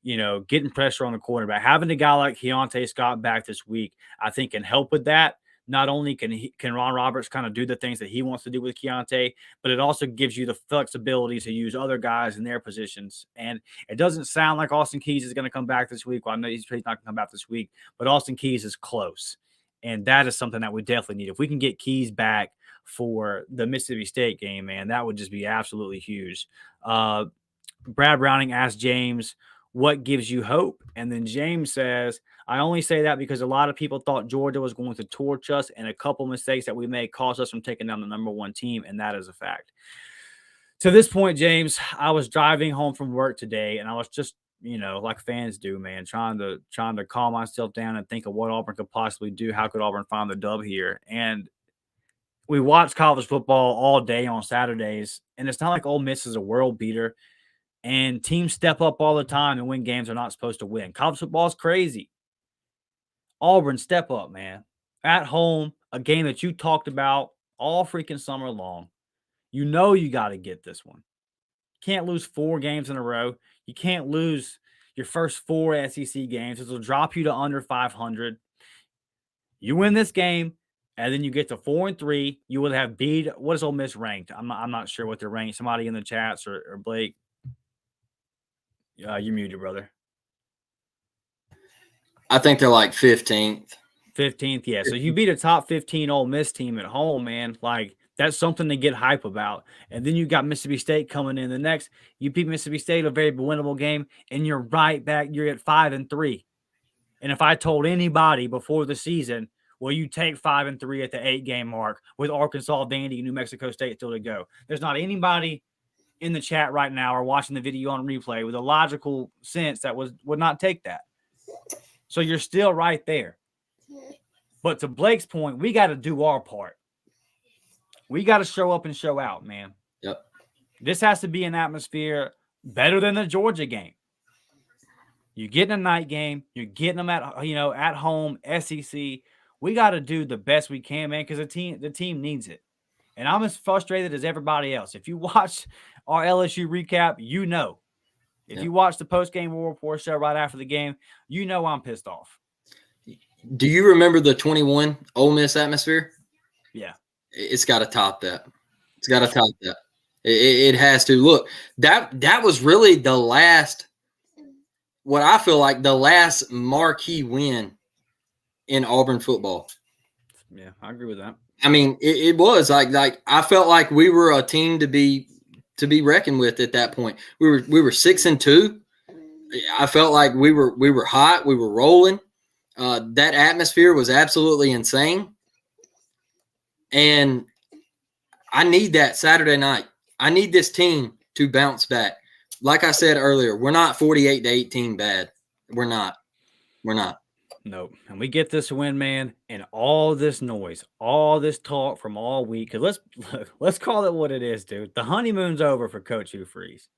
getting pressure on the quarterback. Having a guy like Keontae Scott back this week, I think can help with that. Not only can Ron Roberts kind of do the things that he wants to do with Keontae, but it also gives you the flexibility to use other guys in their positions. And it doesn't sound like Austin Keys is going to come back this week. Well, I know he's not going to come back this week, but Austin Keys is close. And that is something that we definitely need. If we can get Keys back for the Mississippi State game, man, that would just be absolutely huge. Brad Browning asked James, what gives you hope? And then James says, I only say that because a lot of people thought Georgia was going to torch us, and a couple mistakes that we made cost us from taking down the number 1 team, and that is a fact. To this point, James, I was driving home from work today, and I was just, like fans do, man, trying to calm myself down and think of what Auburn could possibly do. How could Auburn find the dub here? And we watch college football all day on Saturdays, and it's not like Ole Miss is a world beater. And teams step up all the time and win games they're not supposed to win. College football is crazy. Auburn, step up, man. At home, a game that you talked about all freaking summer long. You got to get this one. Can't lose 4 games in a row. You can't lose your first 4 SEC games. This will drop you to under 500. You win this game, and then you get to 4-3. You will have beat. What is Ole Miss ranked? I'm not sure what they're ranked. Somebody in the chats or Blake. You're muted, brother. I think they're like 15th. 15th, yeah. So you beat a top 15 Ole Miss team at home, man. Like, that's something to get hype about. And then you got Mississippi State coming in the next. You beat Mississippi State, a very winnable game, and you're right back. You're at 5-3. And if I told anybody before the season, well, you take 5-3 at the 8-game mark with Arkansas, Vandy, and New Mexico State still to go. There's not anybody in the chat right now or watching the video on replay with a logical sense that would not take that. So you're still right there. But to Blake's point, we got to do our part. We got to show up and show out, man. Yep. This has to be an atmosphere better than the Georgia game. You're getting a night game. You're getting them at home, SEC. We got to do the best we can, man, because the team needs it. And I'm as frustrated as everybody else. If you watch our LSU recap, If you watch the post-game War Report show right after the game, I'm pissed off. Do you remember the 21 Ole Miss atmosphere? Yeah. It's got to top that. It's got to top that. It has to. Look, that was really the last, what I feel like the last marquee win in Auburn football. Yeah, I agree with that. I mean, it was like I felt like we were a team to be reckoned with at that point. We were 6-2. I felt like we were hot. We were rolling. That atmosphere was absolutely insane. And I need that Saturday night. I need this team to bounce back. Like I said earlier, we're not 48-18 bad. We're not. Nope. And we get this win, man, and all this noise, all this talk from all week. Because let's call it what it is, dude. The honeymoon's over for Coach Hugh Freeze.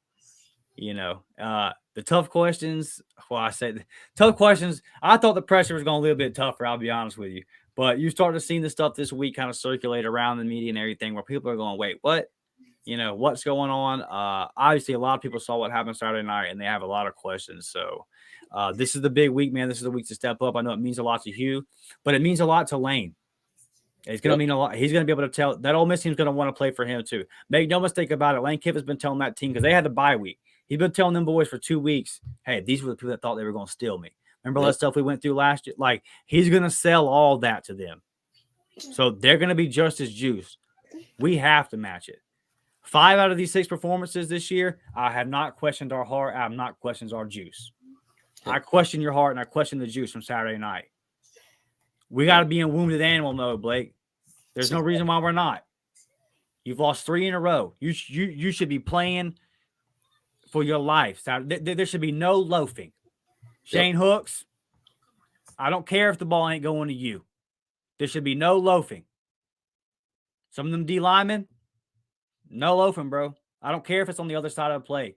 The tough questions. Well, I say the tough questions. I thought the pressure was going to be a little bit tougher. I'll be honest with you. But you start to see the stuff this week kind of circulate around the media and everything, where people are going, "Wait, what? What's going on?" Obviously, a lot of people saw what happened Saturday night, and they have a lot of questions. So, this is the big week, man. This is the week to step up. I know it means a lot to Hugh, but it means a lot to Lane. It's going to mean a lot. He's going to be able to tell that Ole Miss team's going to want to play for him too. Make no mistake about it. Lane Kiffin's been telling that team, because they had the bye week. He's been telling them boys for 2 weeks, hey, these were the people that thought they were going to steal me. Remember all that stuff we went through last year? Like, he's going to sell all that to them. So they're going to be just as juiced. We have to match it. 5 out of these 6 performances this year, I have not questioned our heart. I have not questioned our juice. I question your heart, and I question the juice from Saturday night. We got to be in wounded animal mode, Blake. There's no reason why we're not. You've lost 3 in a row. You should be playing for your life. There should be no loafing. Shane Hooks, I don't care if the ball ain't going to you. There should be no loafing. Some of them D linemen, no loafing, bro. I don't care if it's on the other side of the play.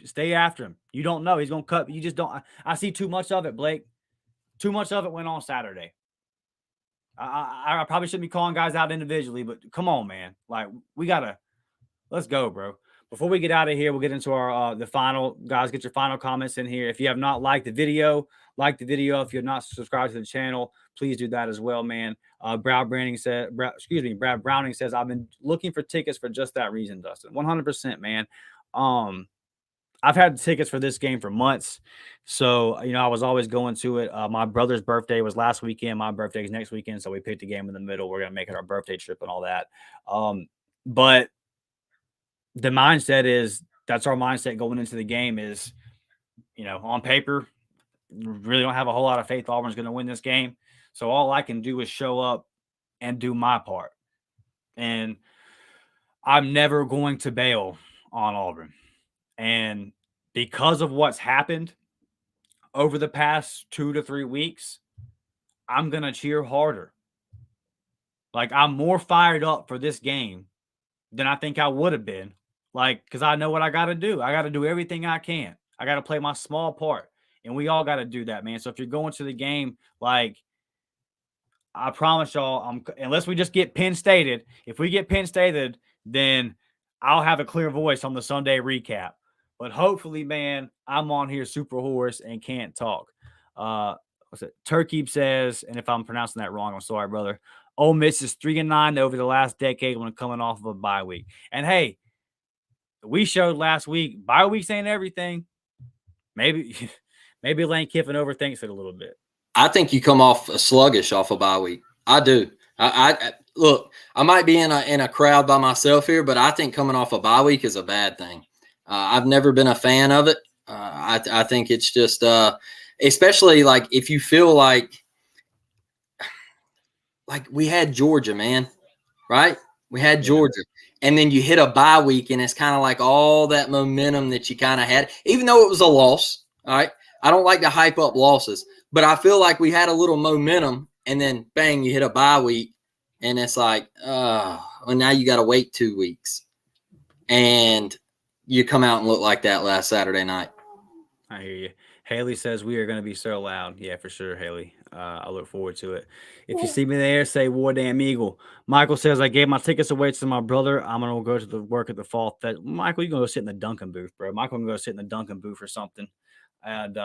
Stay after him. You don't know. He's going to cut. You just don't. I see too much of it, Blake. Too much of it went on Saturday. I probably shouldn't be calling guys out individually, but come on, man. Like, let's go, bro. Before we get out of here, we'll get into our the final. Guys, get your final comments in here. If you have not liked the video, like the video. If you're not subscribed to the channel, please do that as well, man. Brad Browning says, I've been looking for tickets for just that reason, Dustin. 100%, man. I've had tickets for this game for months. So, I was always going to it. My brother's birthday was last weekend. My birthday is next weekend. So we picked a game in the middle. We're going to make it our birthday trip and all that. But the mindset is, that's our mindset going into the game is, on paper, really don't have a whole lot of faith Auburn's going to win this game. So all I can do is show up and do my part. And I'm never going to bail on Auburn. And because of what's happened over the past 2 to 3 weeks, I'm going to cheer harder. Like, I'm more fired up for this game than I think I would have been. Like, because I know what I got to do. I got to do everything I can. I got to play my small part. And we all got to do that, man. So if you're going to the game, like, I promise y'all, unless we just get Penn Stated, if we get Penn Stated, then I'll have a clear voice on the Sunday recap. But hopefully, man, I'm on here super hoarse and can't talk. What's it? Turkey says, and if I'm pronouncing that wrong, I'm sorry, brother. Ole Miss is 3-9 over the last decade when coming off of a bye week. And hey, we showed last week, bye weeks ain't everything. Maybe Lane Kiffin overthinks it a little bit. I think you come off sluggish off a bye week. I do. I look, I might be in a crowd by myself here, but I think coming off a bye week is a bad thing. I've never been a fan of it. I think it's just, especially like if you feel like we had Georgia, man, right? We had Georgia. And then you hit a bye week, and it's kind of like all that momentum that you kind of had, even though it was a loss. All right. I don't like to hype up losses, but I feel like we had a little momentum, and then bang, you hit a bye week, and it's like, well, now you got to wait 2 weeks. And you come out and look like that last Saturday night. I hear you. Haley says we are going to be so loud. Yeah, for sure, Haley. I look forward to it. If you see me there, say War Damn Eagle. Michael says I gave my tickets away to my brother. I'm going to go to the work at the fall. Michael, you're going to go sit in the Duncan booth, bro. Michael, I'm going to go sit in the Duncan booth or something. And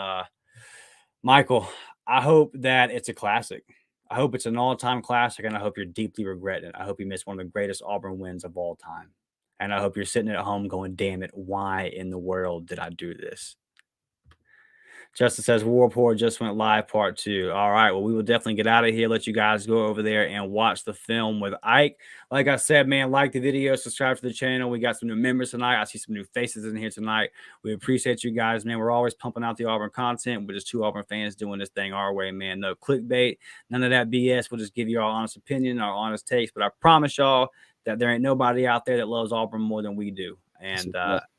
Michael, I hope that it's a classic. I hope it's an all-time classic, and I hope you're deeply regretting it. I hope you missed one of the greatest Auburn wins of all time. And I hope you're sitting at home going, damn it, why in the world did I do this? Justin says, War Report just went live part 2. All right, well, we will definitely get out of here, let you guys go over there and watch the film with Ike. Like I said, man, like the video, subscribe to the channel. We got some new members tonight. I see some new faces in here tonight. We appreciate you guys, man. We're always pumping out the Auburn content. We're just 2 Auburn fans doing this thing our way, man. No clickbait, none of that BS. We'll just give you our honest opinion, our honest takes. But I promise y'all that there ain't nobody out there that loves Auburn more than we do. And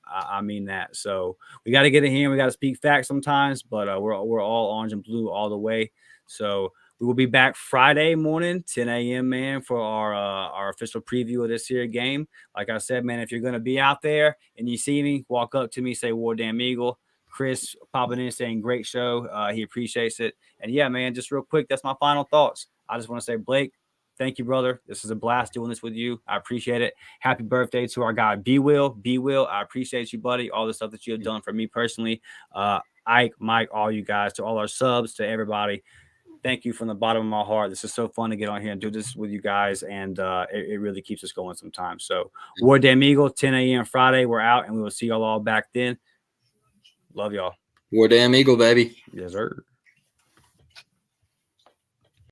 I mean that. So we got to get in here. We got to speak facts sometimes, but we're all orange and blue all the way. So We will be back Friday morning, 10 a.m., man, for our official preview of this here game. Like I said, man, if you're going to be out there and you see me, walk up to me, say, War Damn Eagle. Chris popping in saying, great show. He appreciates it. And yeah, man, just real quick, that's my final thoughts. I just want to say, Blake, thank you, brother. This is a blast doing this with you. I appreciate it. Happy birthday to our guy, B-Will. B-Will, I appreciate you, buddy. All the stuff that you have done for me personally. Ike, Mike, all you guys, to all our subs, to everybody. Thank you from the bottom of my heart. This is so fun to get on here and do this with you guys, and it really keeps us going sometimes. So, War Damn Eagle, 10 a.m. Friday. We're out, and we will see y'all all back then. Love y'all. War Damn Eagle, baby. Yes, sir.